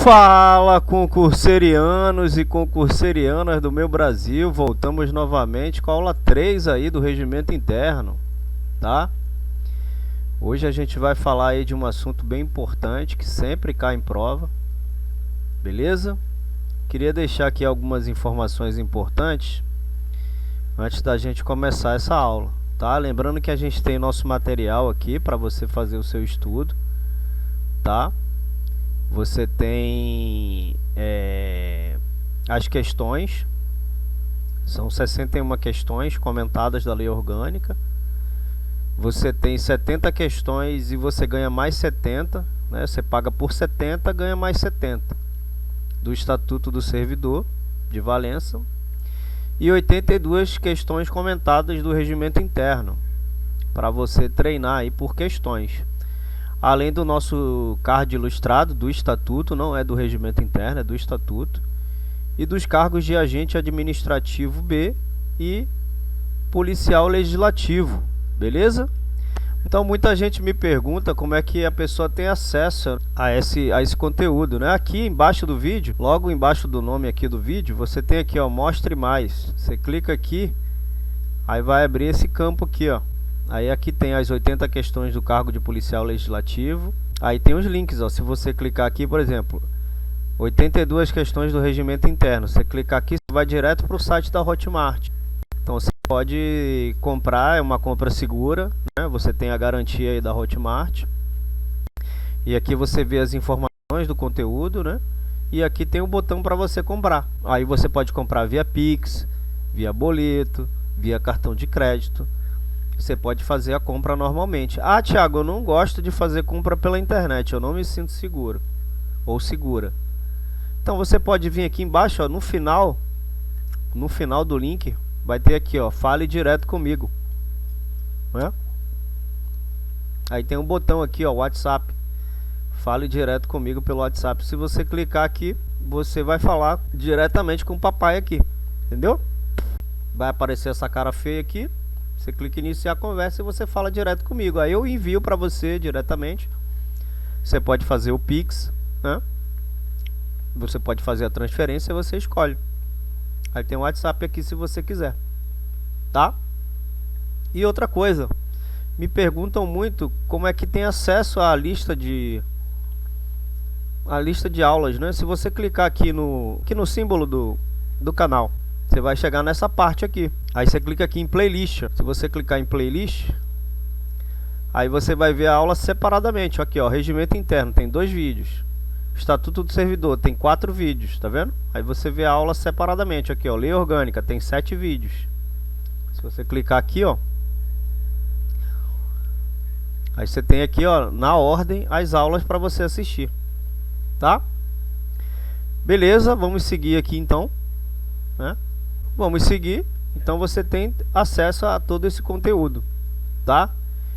Fala, concurserianos e concurserianas do meu Brasil. Voltamos novamente com a aula 3 aí do regimento interno, tá? Hoje a gente vai falar aí de um assunto bem importante que sempre cai em prova, beleza? Queria deixar aqui algumas informações importantes antes da gente começar essa aula, tá? Lembrando que a gente tem nosso material aqui para você fazer o seu estudo, tá? Você tem as questões, são 61 questões comentadas da lei orgânica. Você tem 70 questões e você ganha mais 70, né? Você paga por 70, ganha mais 70 do Estatuto do Servidor de Valença. E 82 questões comentadas do regimento interno, para você treinar aí por questões. Além do nosso card ilustrado do Estatuto, não é do regimento interno, é do Estatuto, e dos cargos de agente administrativo B e policial legislativo, beleza? Então muita gente me pergunta como é que a pessoa tem acesso a esse conteúdo, né? Aqui embaixo do vídeo, logo embaixo do nome aqui do vídeo, você tem aqui, ó, mostre mais. Você clica aqui, aí vai abrir esse campo aqui, ó. Aí aqui tem as 80 questões do cargo de policial legislativo. Aí tem os links, ó. Se você clicar aqui, por exemplo, 82 questões do regimento interno. Você clicar aqui, você vai direto para o site da Hotmart. Então você pode comprar, é uma compra segura, né? Você tem a garantia aí da Hotmart. E aqui você vê as informações do conteúdo, né? E aqui tem o botão para você comprar. Aí você pode comprar via Pix, via boleto, via cartão de crédito. Você pode fazer a compra normalmente. Ah, Thiago, eu não gosto de fazer compra pela internet, eu não me sinto seguro ou segura. Então você pode vir aqui embaixo, ó, no final do link, vai ter aqui, ó, fale direto comigo, né? Aí tem um botão aqui, ó, WhatsApp. Fale direto comigo pelo WhatsApp. Se você clicar aqui, você vai falar diretamente com o papai aqui, entendeu? Vai aparecer essa cara feia aqui. Você clica em iniciar a conversa e você fala direto comigo. Aí eu envio para você diretamente. Você pode fazer o Pix, né? Você pode fazer a transferência e você escolhe. Aí tem o WhatsApp aqui se você quiser, tá? E outra coisa, me perguntam muito como é que tem acesso à lista de aulas, né? Se você clicar aqui no símbolo do canal, você vai chegar nessa parte aqui. Aí você clica aqui em playlist. Se você clicar em playlist, aí você vai ver a aula separadamente. Aqui, ó, regimento interno tem 2 vídeos. Estatuto do Servidor tem 4 vídeos, tá vendo? Aí você vê a aula separadamente. Aqui, ó, lei orgânica tem 7 vídeos. Se você clicar aqui, ó, aí você tem aqui, ó, na ordem as aulas para você assistir, tá? Beleza, vamos seguir aqui então, né? Vamos seguir. Então você tem acesso a todo esse conteúdo, tá?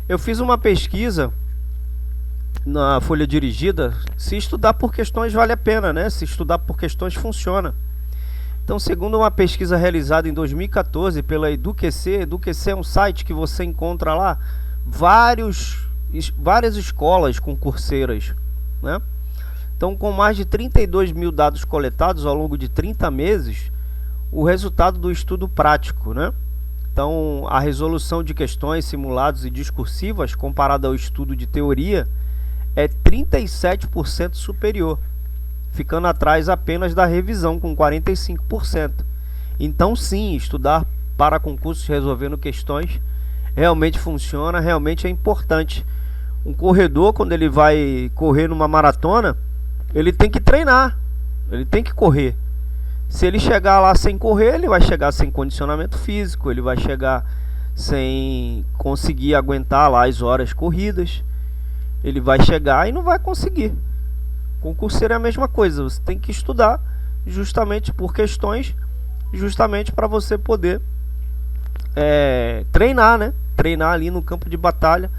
Eu fiz uma pesquisa na folha dirigida. Se estudar por questões vale a pena, né? Se estudar por questões funciona. Então, segundo uma pesquisa realizada em 2014 pela EduQC é um site que você encontra lá várias escolas concurseiras, né? Então, com mais de 32 mil dados coletados ao longo de 30 meses, o resultado do estudo prático, né? Então, a resolução de questões simuladas e discursivas comparada ao estudo de teoria é 37% superior, ficando atrás apenas da revisão com 45%. Então, sim, estudar para concursos resolvendo questões realmente funciona, realmente é importante. Um corredor, quando ele vai correr numa maratona, ele tem que treinar, ele tem que correr. Se ele chegar lá sem correr, ele vai chegar sem condicionamento físico, ele vai chegar sem conseguir aguentar lá as horas corridas, ele vai chegar e não vai conseguir. Concurseiro é a mesma coisa, você tem que estudar justamente por questões, justamente para você poder treinar, né? Treinar ali no campo de batalha,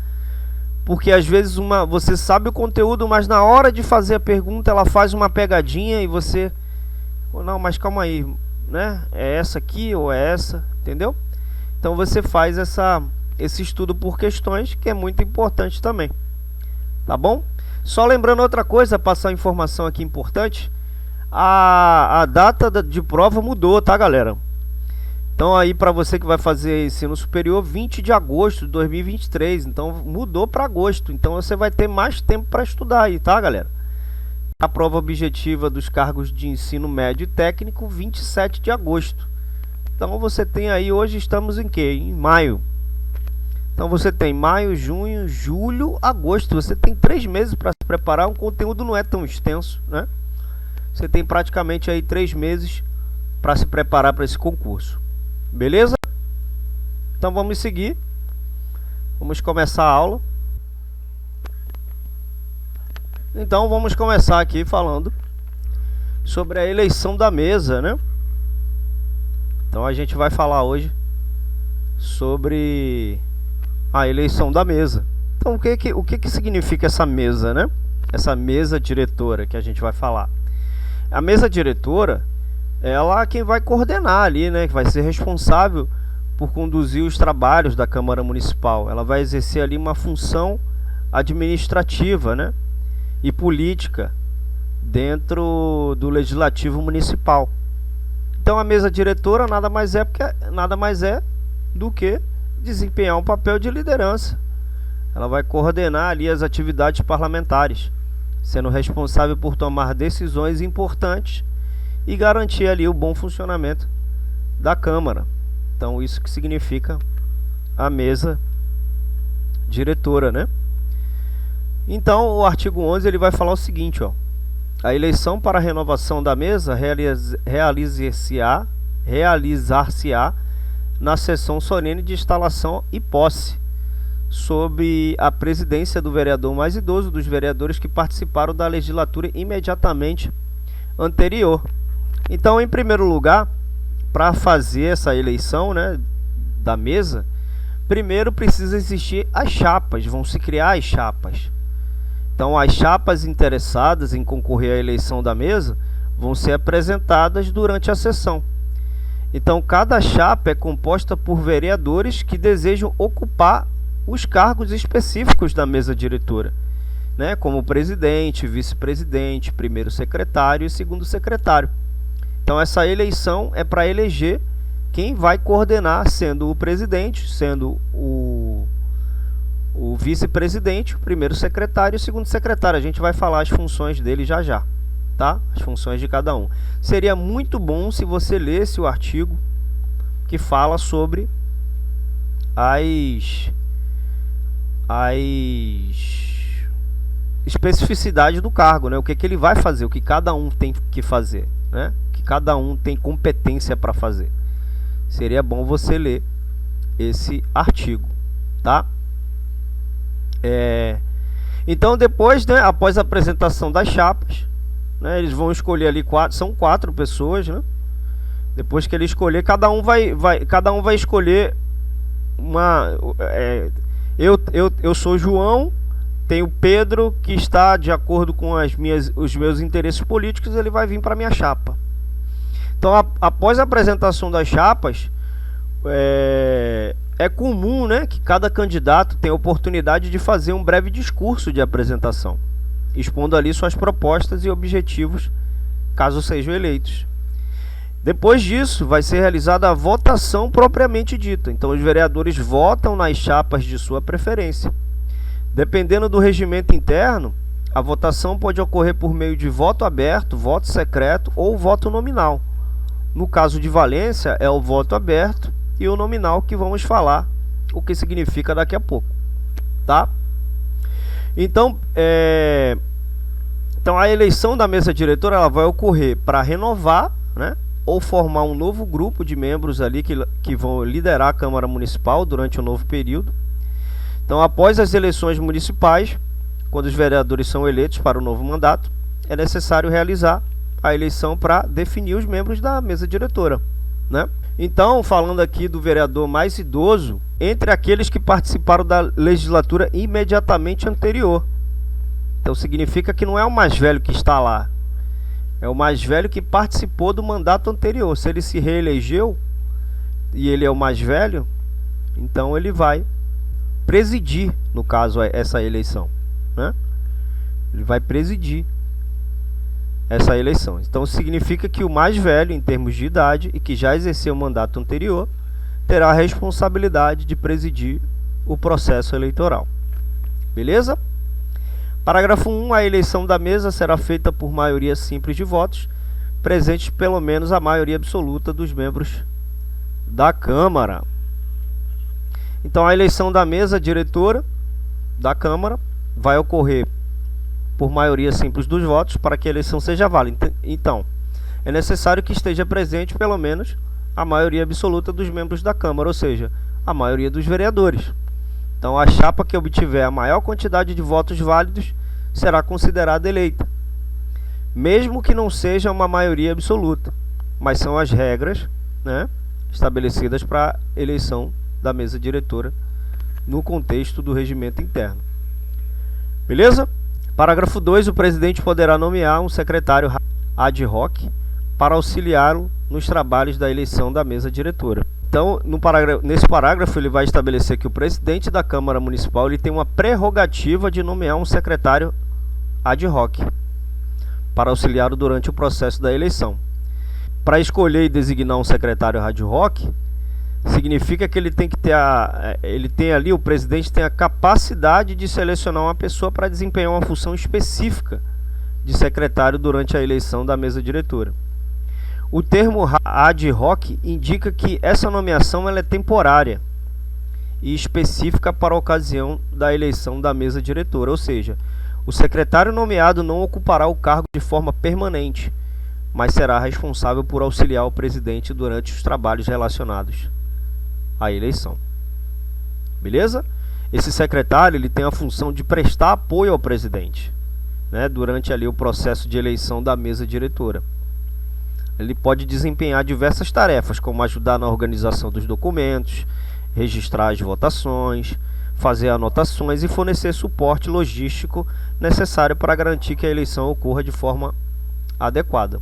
porque às vezes você sabe o conteúdo, mas na hora de fazer a pergunta ela faz uma pegadinha e você... Não, mas calma aí, né? É essa aqui ou é essa, entendeu? Então você faz esse estudo por questões, que é muito importante também, tá bom? Só lembrando outra coisa, passar informação aqui importante, a data de prova mudou, tá, galera? Então aí para você que vai fazer ensino superior, 20 de agosto de 2023, então mudou para agosto, então você vai ter mais tempo para estudar aí, tá, galera? A prova objetiva dos cargos de ensino médio e técnico, 27 de agosto. Então você tem aí, hoje estamos em que? Em maio. Então você tem maio, junho, julho, agosto. Você tem 3 meses para se preparar. O conteúdo não é tão extenso, né? Você tem praticamente aí 3 meses para se preparar para esse concurso. Beleza? Então vamos seguir. Vamos começar a aula. Então vamos começar aqui falando sobre a eleição da mesa, né? Então a gente vai falar hoje sobre a eleição da mesa. Então o que significa essa mesa, né? Essa mesa diretora que a gente vai falar. A mesa diretora, ela é quem vai coordenar ali, né? Que vai ser responsável por conduzir os trabalhos da Câmara Municipal. Ela vai exercer ali uma função administrativa, né? E política dentro do Legislativo Municipal. Então a mesa diretora nada mais é do que desempenhar um papel de liderança. Ela vai coordenar ali as atividades parlamentares, sendo responsável por tomar decisões importantes e garantir ali o bom funcionamento da Câmara. Então isso que significa a mesa diretora, né? Então o artigo 11 ele vai falar o seguinte, ó: a eleição para a renovação da mesa realizar-se-á na sessão solene de instalação e posse, sob a presidência do vereador mais idoso dos vereadores que participaram da legislatura imediatamente anterior. Então, em primeiro lugar, para fazer essa eleição, né, da mesa, primeiro precisa existir as chapas, vão se criar as chapas. Então, as chapas interessadas em concorrer à eleição da mesa vão ser apresentadas durante a sessão. Então, cada chapa é composta por vereadores que desejam ocupar os cargos específicos da mesa diretora, né, como presidente, vice-presidente, primeiro secretário e segundo secretário. Então, essa eleição é para eleger quem vai coordenar, sendo o presidente, sendo o vice-presidente, o primeiro secretário e o segundo secretário. A gente vai falar as funções dele já já, tá? As funções de cada um. Seria muito bom se você lesse o artigo que fala sobre as especificidades do cargo, né? O que ele vai fazer, o que cada um tem que fazer, né? O que cada um tem competência para fazer. Seria bom você ler esse artigo, tá? Então depois, né, após a apresentação das chapas, né, eles vão escolher ali são 4 pessoas, né? Depois que ele escolher, cada um vai escolher uma. Eu sou João, tem o Pedro que está de acordo com os meus interesses políticos, ele vai vir para minha chapa. Então, após a apresentação das chapas, é comum, né, que cada candidato tenha a oportunidade de fazer um breve discurso de apresentação, expondo ali suas propostas e objetivos, caso sejam eleitos. Depois disso, vai ser realizada a votação propriamente dita. Então, os vereadores votam nas chapas de sua preferência. Dependendo do regimento interno, a votação pode ocorrer por meio de voto aberto, voto secreto ou voto nominal. No caso de Valência, é o voto aberto e o nominal, que vamos falar o que significa daqui a pouco, tá? Então, a eleição da mesa diretora ela vai ocorrer para renovar, né, ou formar um novo grupo de membros ali que vão liderar a Câmara Municipal durante o novo período. Então, após as eleições municipais, quando os vereadores são eleitos para o novo mandato, é necessário realizar a eleição para definir os membros da mesa diretora, né? Então, falando aqui do vereador mais idoso, entre aqueles que participaram da legislatura imediatamente anterior. Então, significa que não é o mais velho que está lá, é o mais velho que participou do mandato anterior. Se ele se reelegeu e ele é o mais velho, então ele vai presidir, no caso, essa eleição, né? Ele vai presidir essa eleição. Então significa que o mais velho em termos de idade e que já exerceu o mandato anterior terá a responsabilidade de presidir o processo eleitoral. Beleza? Parágrafo 1. A eleição da mesa será feita por maioria simples de votos, presentes pelo menos a maioria absoluta dos membros da Câmara. Então a eleição da mesa diretora da Câmara vai ocorrer por maioria simples dos votos para que a eleição seja válida. Então, é necessário que esteja presente pelo menos a maioria absoluta dos membros da Câmara, ou seja, a maioria dos vereadores. Então, a chapa que obtiver a maior quantidade de votos válidos será considerada eleita, mesmo que não seja uma maioria absoluta, mas são as regras, né, estabelecidas para a eleição da mesa diretora no contexto do regimento interno. Beleza? Parágrafo 2. O presidente poderá nomear um secretário ad hoc para auxiliá-lo nos trabalhos da eleição da mesa diretora. Então, nesse parágrafo, ele vai estabelecer que o presidente da Câmara Municipal ele tem uma prerrogativa de nomear um secretário ad hoc para auxiliá-lo durante o processo da eleição. Para escolher e designar um secretário ad hoc, significa que ele tem que ter o presidente tem a capacidade de selecionar uma pessoa para desempenhar uma função específica de secretário durante a eleição da mesa diretora. O termo ad hoc indica que essa nomeação ela é temporária e específica para a ocasião da eleição da mesa diretora, ou seja, o secretário nomeado não ocupará o cargo de forma permanente, mas será responsável por auxiliar o presidente durante os trabalhos relacionados à eleição. Beleza? Esse secretário ele tem a função de prestar apoio ao presidente, né, durante ali o processo de eleição da mesa diretora. Ele pode desempenhar diversas tarefas, como ajudar na organização dos documentos, registrar as votações, fazer anotações e fornecer suporte logístico necessário para garantir que a eleição ocorra de forma adequada.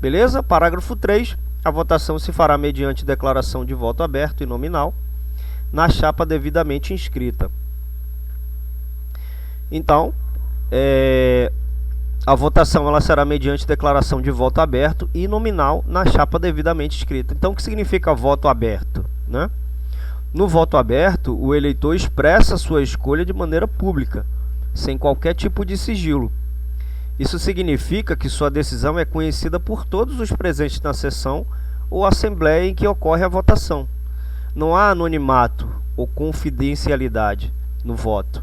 Beleza? Parágrafo 3. A votação se fará mediante declaração de voto aberto e nominal na chapa devidamente inscrita. Então, a votação ela será mediante declaração de voto aberto e nominal na chapa devidamente inscrita. Então, o que significa voto aberto, né? No voto aberto, o eleitor expressa sua escolha de maneira pública, sem qualquer tipo de sigilo. Isso significa que sua decisão é conhecida por todos os presentes na sessão ou assembleia em que ocorre a votação. Não há anonimato ou confidencialidade no voto,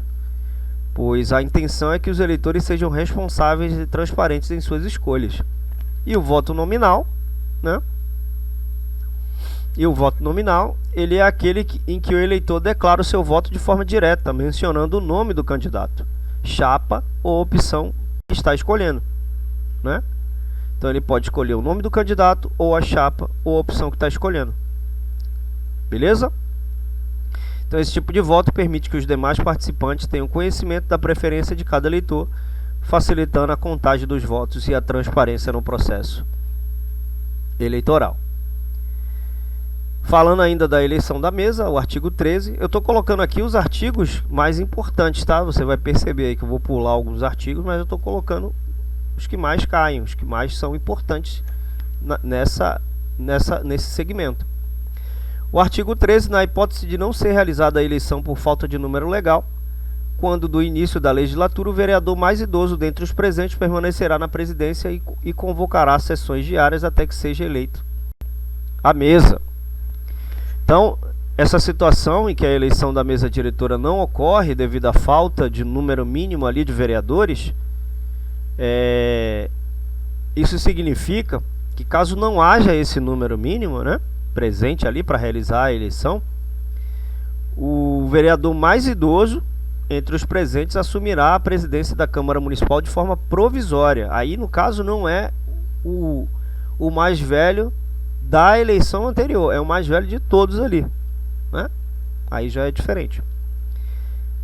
pois a intenção é que os eleitores sejam responsáveis e transparentes em suas escolhas. E o voto nominal, né? E o voto nominal, ele é aquele em que o eleitor declara o seu voto de forma direta, mencionando o nome do candidato, chapa ou opção que está escolhendo, né? Então ele pode escolher o nome do candidato ou a chapa ou a opção que está escolhendo. Beleza? Então esse tipo de voto permite que os demais participantes tenham conhecimento da preferência de cada eleitor, facilitando a contagem dos votos e a transparência no processo eleitoral. Falando ainda da eleição da mesa, o artigo 13, eu estou colocando aqui os artigos mais importantes, tá? Você vai perceber aí que eu vou pular alguns artigos, mas eu estou colocando os que mais caem, os que mais são importantes nesse segmento. O artigo 13, na hipótese de não ser realizada a eleição por falta de número legal, quando do início da legislatura o vereador mais idoso dentre os presentes permanecerá na presidência e convocará sessões diárias até que seja eleito a mesa. Então, essa situação em que a eleição da mesa diretora não ocorre devido à falta de número mínimo ali de vereadores, isso significa que caso não haja esse número mínimo, né, presente ali para realizar a eleição, o vereador mais idoso entre os presentes assumirá a presidência da Câmara Municipal de forma provisória. Aí, no caso, não é o mais velho da eleição anterior, é o mais velho de todos ali, né? Aí já é diferente.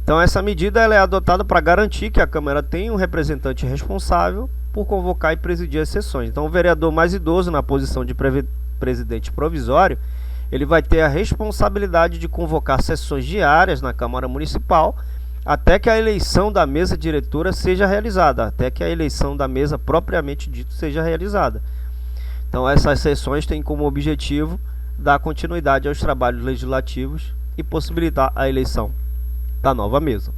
Então essa medida ela é adotada para garantir que a Câmara tenha um representante responsável por convocar e presidir as sessões. Então o vereador mais idoso na posição de presidente provisório, ele vai ter a responsabilidade de convocar sessões diárias na Câmara Municipal até que a eleição da mesa diretora seja realizada, até que a eleição da mesa propriamente dito seja realizada. Então essas sessões têm como objetivo dar continuidade aos trabalhos legislativos e possibilitar a eleição da nova mesa.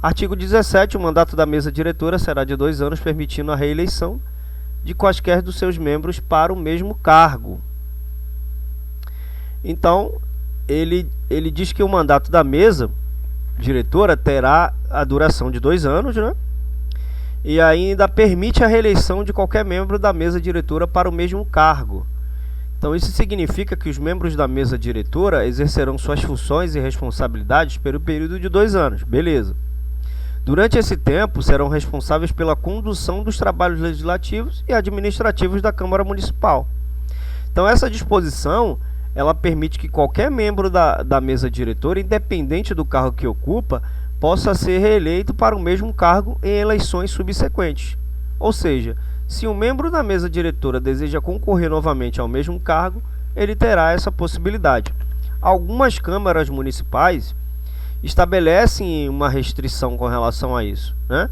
Artigo 17. O mandato da mesa diretora será de 2 anos, permitindo a reeleição de quaisquer dos seus membros para o mesmo cargo. Então, ele diz que o mandato da mesa diretora terá a duração de 2 anos, né? E ainda permite a reeleição de qualquer membro da mesa diretora para o mesmo cargo. Então, isso significa que os membros da mesa diretora exercerão suas funções e responsabilidades pelo período de 2 anos. Beleza. Durante esse tempo, serão responsáveis pela condução dos trabalhos legislativos e administrativos da Câmara Municipal. Então, essa disposição, ela permite que qualquer membro da mesa diretora, independente do cargo que ocupa, possa ser reeleito para o mesmo cargo em eleições subsequentes. Ou seja, se um membro da mesa diretora deseja concorrer novamente ao mesmo cargo, ele terá essa possibilidade. Algumas câmaras municipais estabelecem uma restrição com relação a isso, né?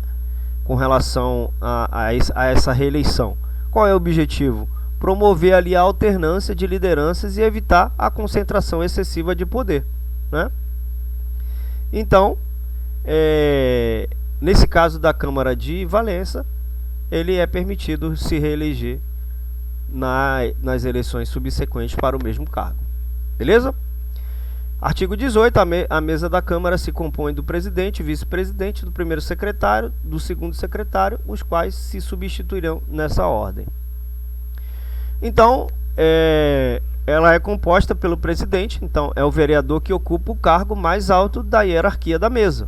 Com relação a essa reeleição. Qual é o objetivo? Promover ali a alternância de lideranças e evitar a concentração excessiva de poder, né? Então, nesse caso da Câmara de Valença, ele é permitido se reeleger nas eleições subsequentes para o mesmo cargo. Beleza? Artigo 18. A mesa da Câmara se compõe do presidente, vice-presidente, do primeiro secretário, do segundo secretário, os quais se substituirão nessa ordem. Então, ela é composta pelo presidente, então é o vereador que ocupa o cargo mais alto da hierarquia da mesa.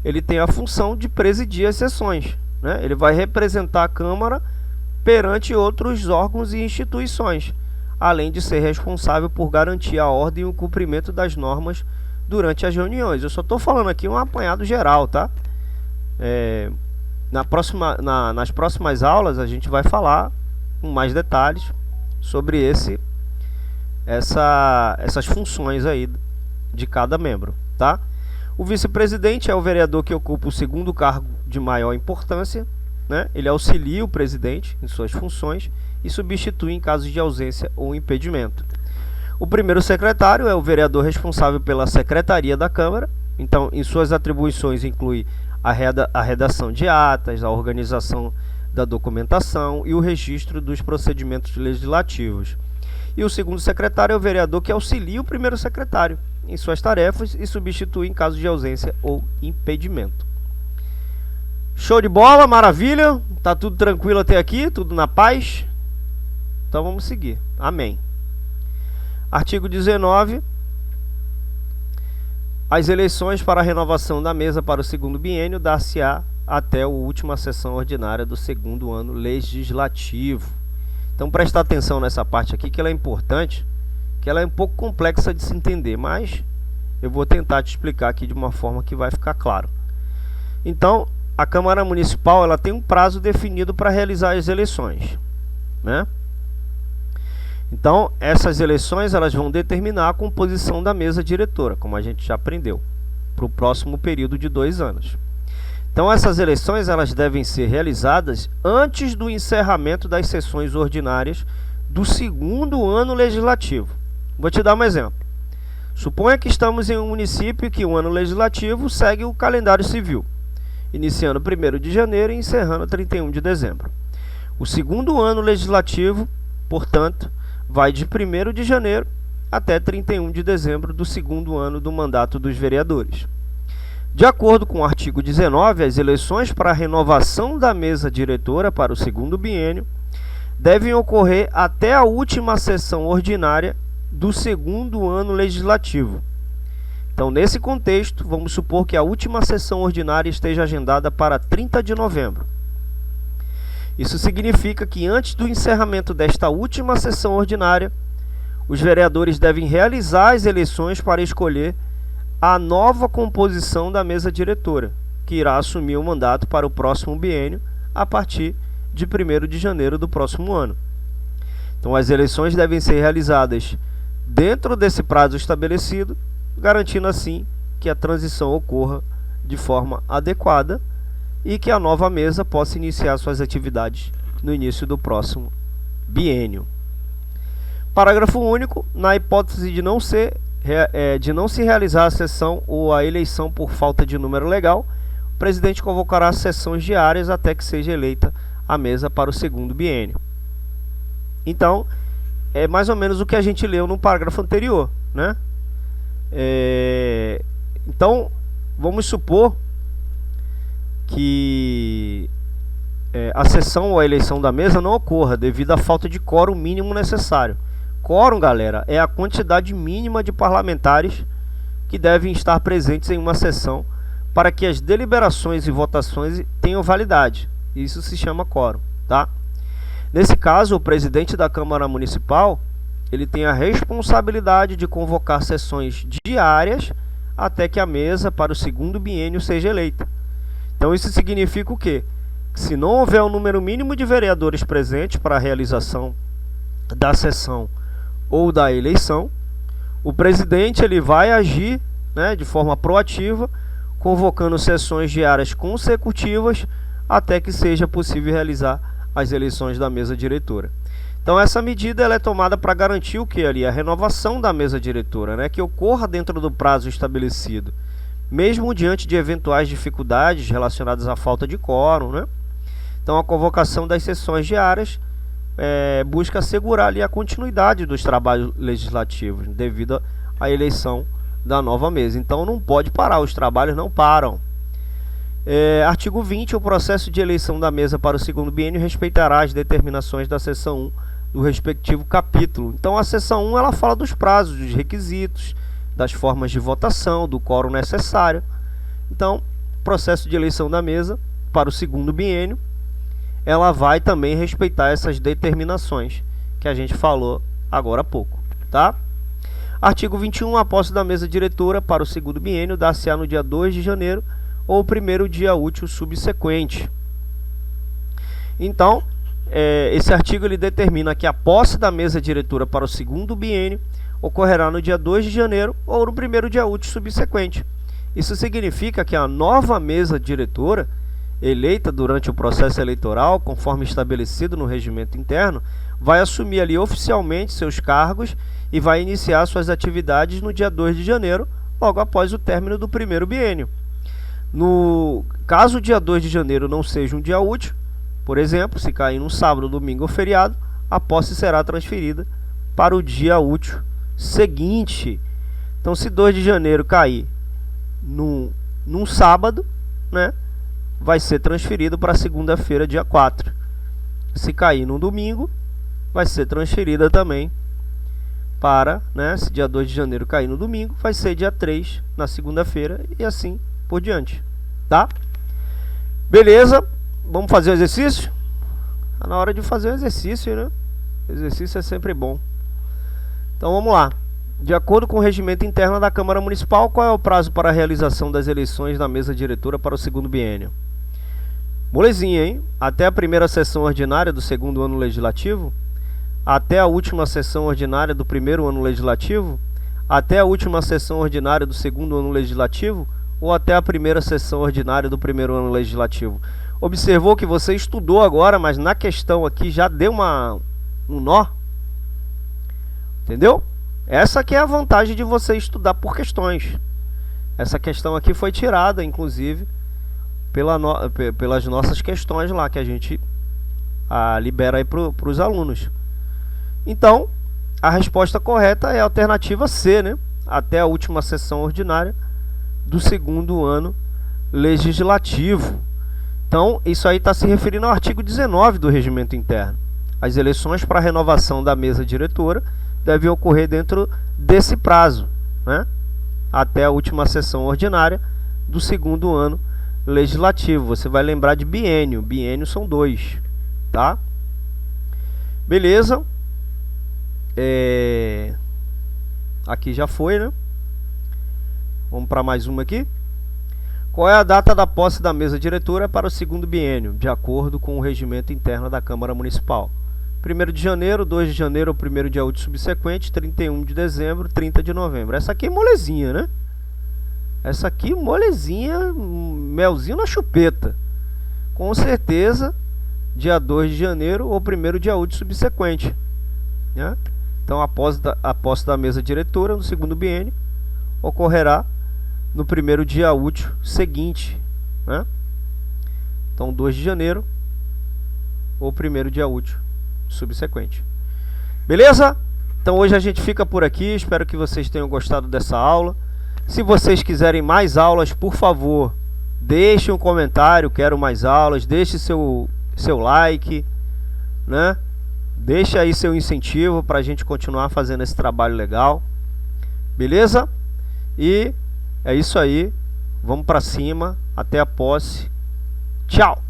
Ele tem a função de presidir as sessões, né? Ele vai representar a Câmara perante outros órgãos e instituições, além de ser responsável por garantir a ordem e o cumprimento das normas durante as reuniões. Eu só estou falando aqui um apanhado geral, tá? Nas próximas aulas a gente vai falar com mais detalhes sobre essas funções aí de cada membro, tá? O vice-presidente é o vereador que ocupa o segundo cargo de maior importância, né? Ele auxilia o presidente em suas funções e substitui em caso de ausência ou impedimento. O primeiro secretário é o vereador responsável pela secretaria da Câmara. Então, em suas atribuições inclui a redação de atas, a organização da documentação e o registro dos procedimentos legislativos. E o segundo secretário é o vereador que auxilia o primeiro secretário em suas tarefas e substitui em caso de ausência ou impedimento. Show de bola, maravilha? Tá tudo tranquilo até aqui? Tudo na paz? Então vamos seguir. Amém. Artigo 19. As eleições para a renovação da mesa para o segundo biênio dar-se-á até a última sessão ordinária do segundo ano legislativo. Então presta atenção nessa parte aqui, que ela é importante, que ela é um pouco complexa de se entender, mas eu vou tentar te explicar aqui de uma forma que vai ficar claro. Então, a Câmara Municipal ela tem um prazo definido para realizar as eleições, né? Então, essas eleições elas vão determinar a composição da mesa diretora, como a gente já aprendeu, para o próximo período de 2 anos. Então, essas eleições elas devem ser realizadas antes do encerramento das sessões ordinárias do segundo ano legislativo. Vou te dar um exemplo. Suponha que estamos em um município que o ano legislativo segue o calendário civil, iniciando 1º de janeiro e encerrando 31 de dezembro. O segundo ano legislativo, portanto, vai de 1º de janeiro até 31 de dezembro do segundo ano do mandato dos vereadores. De acordo com o artigo 19, as eleições para a renovação da mesa diretora para o segundo biênio devem ocorrer até a última sessão ordinária do segundo ano legislativo. Então, nesse contexto, vamos supor que a última sessão ordinária esteja agendada para 30 de novembro. Isso significa que antes do encerramento desta última sessão ordinária, os vereadores devem realizar as eleições para escolher a nova composição da mesa diretora, que irá assumir o mandato para o próximo biênio a partir de 1º de janeiro do próximo ano. Então, as eleições devem ser realizadas dentro desse prazo estabelecido, garantindo assim que a transição ocorra de forma adequada e que a nova mesa possa iniciar suas atividades no início do próximo biênio. Parágrafo único. Na hipótese de não se realizar a sessão ou a eleição por falta de número legal, o presidente convocará sessões diárias até que seja eleita a mesa para o segundo biênio. Então, é mais ou menos o que a gente leu no parágrafo anterior, né? Então, vamos supor que a sessão ou a eleição da mesa não ocorra devido à falta de quórum mínimo necessário. Quórum, galera, é a quantidade mínima de parlamentares que devem estar presentes em uma sessão para que as deliberações e votações tenham validade. Isso se chama quórum, tá? Nesse caso, o presidente da Câmara Municipal, ele tem a responsabilidade de convocar sessões diárias até que a mesa para o segundo biênio seja eleita. Então isso significa o quê? Que se não houver um número mínimo de vereadores presentes para a realização da sessão ou da eleição, o presidente ele vai agir, né, de forma proativa, convocando sessões diárias consecutivas até que seja possível realizar as eleições da mesa diretora. Então essa medida ela é tomada para garantir o que ali? A renovação da mesa diretora, né, que ocorra dentro do prazo estabelecido, mesmo diante de eventuais dificuldades relacionadas à falta de quórum, né? Então a convocação das sessões diárias busca assegurar ali a continuidade dos trabalhos legislativos devido à eleição da nova mesa. Então não pode parar, os trabalhos não param. Artigo 20, o processo de eleição da mesa para o segundo biênio respeitará as determinações da seção 1 do respectivo capítulo. Então a seção 1 ela fala dos prazos, dos requisitos, das formas de votação, do quórum necessário. Então, o processo de eleição da mesa para o segundo biênio, ela vai também respeitar essas determinações que a gente falou agora há pouco, tá? Artigo 21, a posse da mesa diretora para o segundo biênio dar-se-á no dia 2 de janeiro ou o primeiro dia útil subsequente. Então, esse artigo ele determina que a posse da mesa diretora para o segundo biênio ocorrerá no dia 2 de janeiro ou no primeiro dia útil subsequente. Isso significa que a nova mesa diretora, eleita durante o processo eleitoral, conforme estabelecido no regimento interno, vai assumir ali oficialmente seus cargos e vai iniciar suas atividades no dia 2 de janeiro, logo após o término do primeiro biênio. No caso o dia 2 de janeiro não seja um dia útil, por exemplo, se cair num sábado, domingo ou feriado, a posse será transferida para o dia útil seguinte. Então, se 2 de janeiro cair num sábado, né, vai ser transferido para segunda-feira, dia 4. Se cair num domingo, vai ser transferida também para, né, se dia 2 de janeiro cair no domingo, vai ser dia 3 na segunda-feira e assim por diante, tá? Beleza? Vamos fazer o exercício? Tá na hora de fazer o exercício, né? O exercício é sempre bom. Então vamos lá. De acordo com o regimento interno da Câmara Municipal, qual é o prazo para a realização das eleições da mesa diretora para o segundo biênio? Molezinha, hein? Até a primeira sessão ordinária do segundo ano legislativo? Até a última sessão ordinária do primeiro ano legislativo? Até a última sessão ordinária do segundo ano legislativo? Ou até a primeira sessão ordinária do primeiro ano legislativo? Observou que você estudou agora, mas na questão aqui já deu um nó? Entendeu? Essa aqui é a vantagem de você estudar por questões. Essa questão aqui foi tirada, inclusive, pelas nossas questões lá, que a gente libera aí para os alunos. Então, a resposta correta é a alternativa C, né? Até a última sessão ordinária do segundo ano legislativo. Então, isso aí está se referindo ao artigo 19 do regimento interno. As eleições para renovação da mesa diretora devem ocorrer dentro desse prazo, né? Até a última sessão ordinária do segundo ano legislativo. Você vai lembrar de biênio. Biênio são 2, tá? Beleza? Aqui já foi, né? Vamos para mais uma aqui. Qual é a data da posse da mesa diretora para o segundo biênio, de acordo com o regimento interno da Câmara Municipal? 1º de janeiro, 2 de janeiro, o primeiro dia útil subsequente, 31 de dezembro, 30 de novembro. Essa aqui é molezinha, né? Essa aqui molezinha, melzinho na chupeta. Com certeza, dia 2 de janeiro ou primeiro dia útil subsequente, né? Então, a posse da mesa diretora no segundo biênio ocorrerá no primeiro dia útil seguinte, né? Então, 2 de janeiro ou primeiro dia útil subsequente. Beleza? Então, hoje a gente fica por aqui. Espero que vocês tenham gostado dessa aula. Se vocês quiserem mais aulas, por favor, deixe um comentário, quero mais aulas, deixe seu like, né? Deixe aí seu incentivo para a gente continuar fazendo esse trabalho legal. Beleza? E é isso aí. Vamos para cima. Até a posse. Tchau!